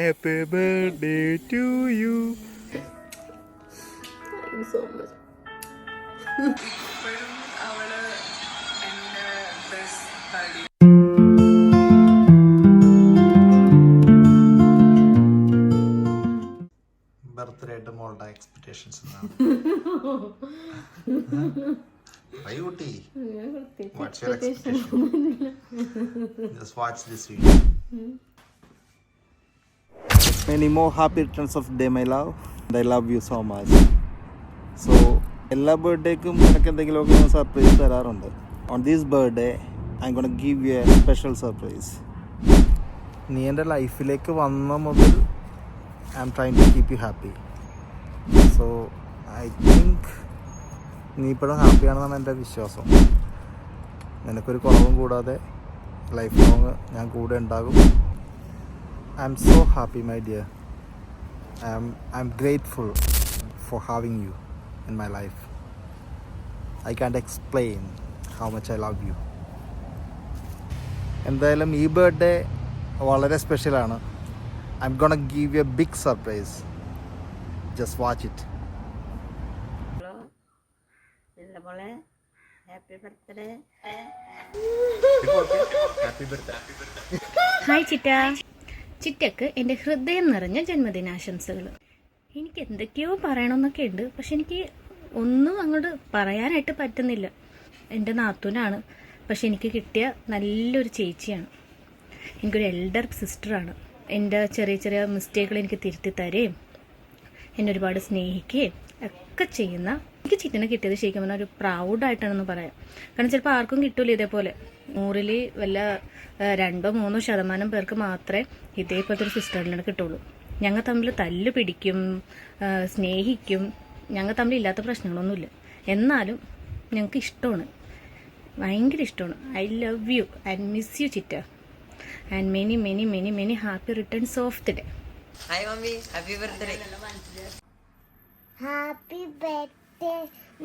Happy birthday to you. Thank you so much. ഇപ്പോഴും അവള് എൻ്റെ ബെസ്റ്റ് ബഡി. ബർത്ത്ഡേ ആയിട്ട് മോളുടെ എക്സ്പെക്ടേഷൻസ് എന്താണ്? Ayuti, what's your expectation? Just watch this video. Many more happy returns of the day, my love. And I love you so much. So, എല്ലാ ബർത്ത്ഡേക്കും എനിക്ക് എന്തെങ്കിലുമൊക്കെ ഞാൻ സർപ്രൈസ് തരാറുണ്ട്. On this birthday, I'm gonna give you a special surprise. നീ എൻ്റെ ലൈഫിലേക്ക് വന്ന മുതൽ I'm trying to keep you happy. So, I think നീ ഇപ്പോഴും ഹാപ്പിയാണെന്നാണ് എൻ്റെ വിശ്വാസം. നിനക്കൊരു കുറവും കൂടാതെ ലൈഫ് ലോങ് ഞാൻ കൂടെ ഉണ്ടാകും. I'm so happy my dear. I'm grateful for having you in my life. I can't explain how much I love you. എന്തായാലും ഈ ബർത്ത്ഡേ വളരെ സ്പെഷ്യലാണ്. I'm gonna give you a big surprise. Just watch it. Hi ചിറ്റ. ചിറ്റക്ക് എൻ്റെ ഹൃദയം നിറഞ്ഞ ജന്മദിനാശംസകൾ. എനിക്ക് എന്തൊക്കെയോ പറയണമെന്നൊക്കെ ഉണ്ട്, പക്ഷെ എനിക്ക് ഒന്നും അങ്ങോട്ട് പറയാനായിട്ട് പറ്റുന്നില്ല. എൻ്റെ നാത്തൂനാണ്, പക്ഷെ എനിക്ക് കിട്ടിയ നല്ലൊരു ചേച്ചിയാണ്. എനിക്കൊരു എൽഡർ സിസ്റ്ററാണ്. എൻ്റെ ചെറിയ ചെറിയ മിസ്റ്റേക്കുകൾ എനിക്ക് തിരുത്തി തരുകയും എന്നെ ഒരുപാട് സ്നേഹിക്കുകയും ഒക്കെ ചെയ്യുന്ന എനിക്ക് ചിറ്റനെ കിട്ടിയത് ശരിക്കും പറഞ്ഞാൽ ഒരു പ്രൗഡായിട്ടാണെന്ന് പറയാം. കാരണം ചിലപ്പോൾ ആർക്കും കിട്ടൂല ഇതേപോലെ. 100-ൽ വല്ല 2-3% പേർക്ക് മാത്രമേ ഇതേപോലത്തെ ഒരു സിസ്റ്ററിനെ കിട്ടുള്ളൂ. ഞങ്ങൾ തമ്മിൽ തല്ല് പിടിക്കും, സ്നേഹിക്കും, ഞങ്ങൾ തമ്മിൽ ഇല്ലാത്ത പ്രശ്നങ്ങളൊന്നുമില്ല. എന്നാലും ഞങ്ങൾക്ക് ഇഷ്ടമാണ്, ഭയങ്കര ഇഷ്ടമാണ്. I love you and miss you ചിറ്റ. And many many many many happy returns of the day. Hi mummy, happy birthday. Happy birthday,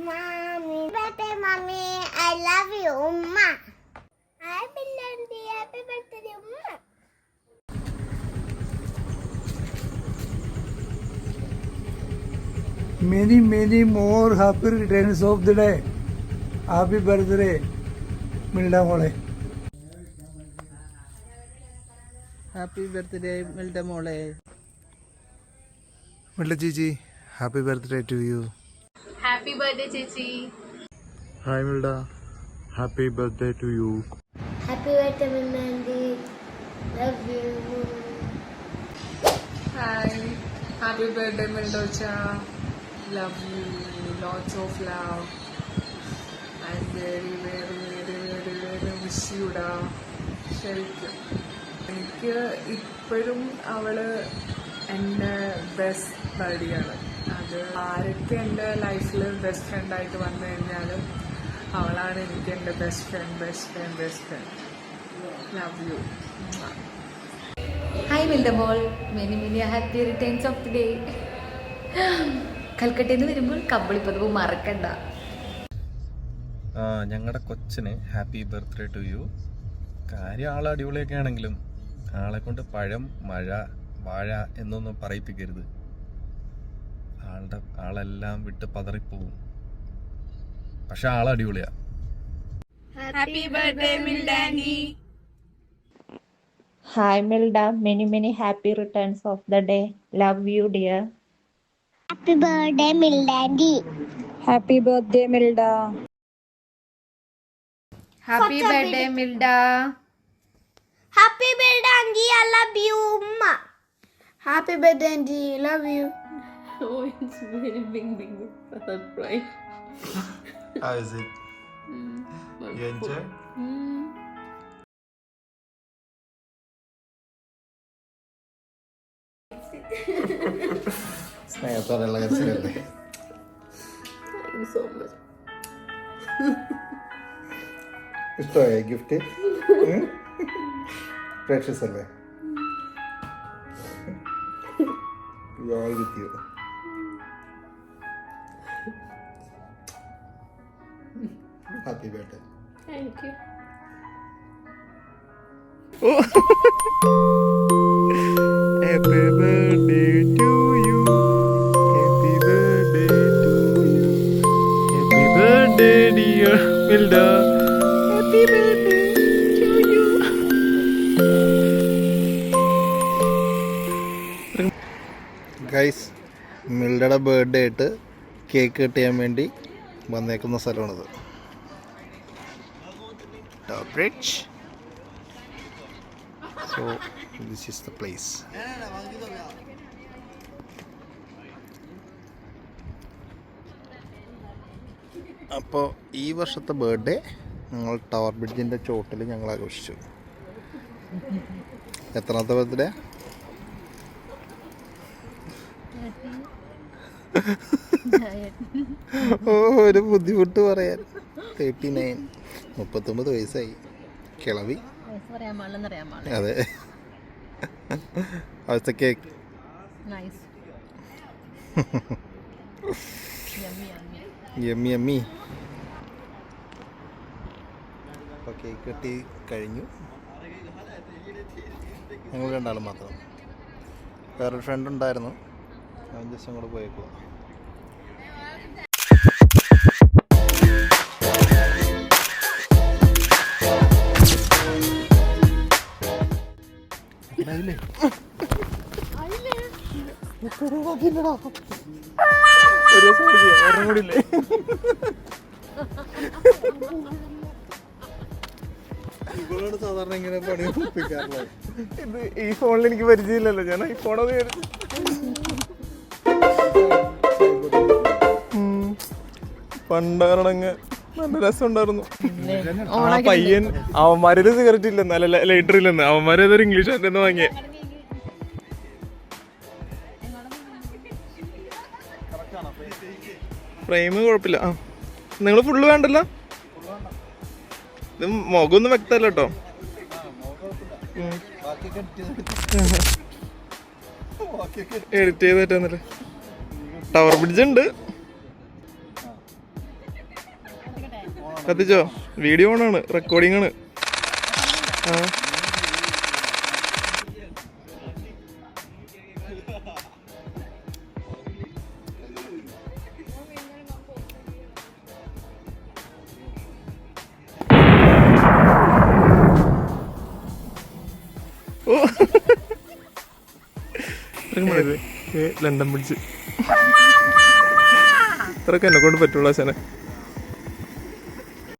mommy. Birthday, mommy. I love you, Umma. Happy birthday, Umma. Many more happy returns of the day. Happy birthday, Milda Mole. Happy birthday Milda മോളെ. Milda Gigi, happy birthday to you. Happy birthday, Chichi. Hi Milda, happy birthday to you. Happy birthday, Mandy. Love you. Hi, happy birthday മിൽഡോച്ച. Love you, lots of love and very very very very very miss യുടാ. ശരിക്കും എനിക്ക് ഇപ്പോഴും അവള് എൻ്റെ best ബഡിയാണ്. അത് ആരൊക്കെ എൻ്റെ ലൈഫിൽ ബെസ്റ്റ് ഫ്രണ്ടായിട്ട് വന്നു കഴിഞ്ഞാലും അവളാണ് എനിക്ക് എൻ്റെ best friend. Love you. Hi Milda മോൾ, many many happy returns of the day. കൽക്കട്ടയിൽ നിന്ന് വരുമ്പോൾ കമ്പിളിപ്പതിവ് മറക്കണ്ട. ഞങ്ങളുടെ കൊച്ചിന് ഹാപ്പി ബർത്ത്ഡേ ടു യു. കാര്യം ആൾ അടിപൊളിയൊക്കെ ആണെങ്കിലും ആളെ കൊണ്ട് പഴം, മഴ, വാഴ എന്നൊന്നും പറയിപ്പിക്കരുത്. ആളെല്ലാം വിട്ട് പതറിപ്പോവും. പക്ഷെ ആൾ അടിപൊളിയാ. ഹാപ്പി ബർത്ത്ഡേ മിൽഡാനി. Hi Milda, many happy returns of the day. Love you dear. Happy birthday, Mildy. Happy birthday Milda. Happy birthday Milda. Happy birthday, Andy. I love you, Umma. Happy birthday, Andy. Love you. Oh, it's very big surprise. How is it? You enjoy? സ്നേഹത്തോടെയുള്ള കരച്ചിലല്ലേ? Thank you so much. ഇഷ്ടമായ gift? Precious അല്ലേ? We are all with you. Happy birthday. Thank you. Happy birthday to you. Happy birthday to you. Happy birthday, dear Milda. Happy birthday to you. Guys, മിൽഡയുടെ birthday ആയിട്ട് cake cut ചെയ്യാൻ വേണ്ടി വന്നേക്കുന്ന സ്ഥലമാണിത്. Top Bridge. So this is the place. അപ്പോൾ ഈ വർഷത്തെ birthday ഞങ്ങൾ ടവർ ബ്രിഡ്ജിൻ്റെ ചോട്ടിൽ ഞങ്ങൾ ആഘോഷിച്ചു. എത്രാമത്തെ ബർത്ത്ഡേ? ഓ, ഒരു ബുദ്ധിമുട്ട് പറയാൻ. 39, 39 വയസ്സായി. കിളവി. അതെ. അവിടുത്തെ കേക്ക് യമ്മി യമ്മി. അപ്പോൾ കേക്ക് കട്ടി കഴിഞ്ഞു. ഞങ്ങൾ രണ്ടാളും മാത്രം. വേറൊരു ഫ്രണ്ട് ഉണ്ടായിരുന്നു, അവൻ ജസ്റ്റ് അങ്ങോട്ട് പോയേക്കുവാ. ഇവളോട് സാധാരണ ഇങ്ങനെ പണി ഒപ്പിക്കാറുള്ളത്. ഇത് ഈ ഫോണിൽ എനിക്ക് പരിചയമില്ലല്ലോ, ഞാൻ ഈ ഫോണത് പണ്ടാറണങ്ങ് നല്ല രസം ഉണ്ടായിരുന്നു. ആ പയ്യൻ അവന്മാരൊരു സിഗരറ്റ് ഇല്ലെന്ന്, അല്ല ലൈറ്റർ ഇല്ലെന്ന്, അവന്മാരേതൊരു ഇംഗ്ലീഷ് ആയിരുന്നു വാങ്ങിയേ. ഫ്രെയിം കുഴപ്പമില്ല. ആ, നിങ്ങൾ ഫുള്ള് വേണ്ടല്ലോ. ഇത് മുഖമൊന്നും വ്യക്തമല്ല കേട്ടോ. എഡിറ്റ് ചെയ്ത് പറ്റുന്നില്ല. ടവർ ബ്രിഡ്ജ് ഉണ്ട്. കത്തിച്ചോ? വീഡിയോ ഓണാണ്, റെക്കോർഡിംഗ് ആണ്. ആ, ലണ്ടൻ ബ്രിഡ്ജ് ഇത്രയൊക്കെ എന്നെ കൊണ്ട് പറ്റുള്ളൂ. ശനെ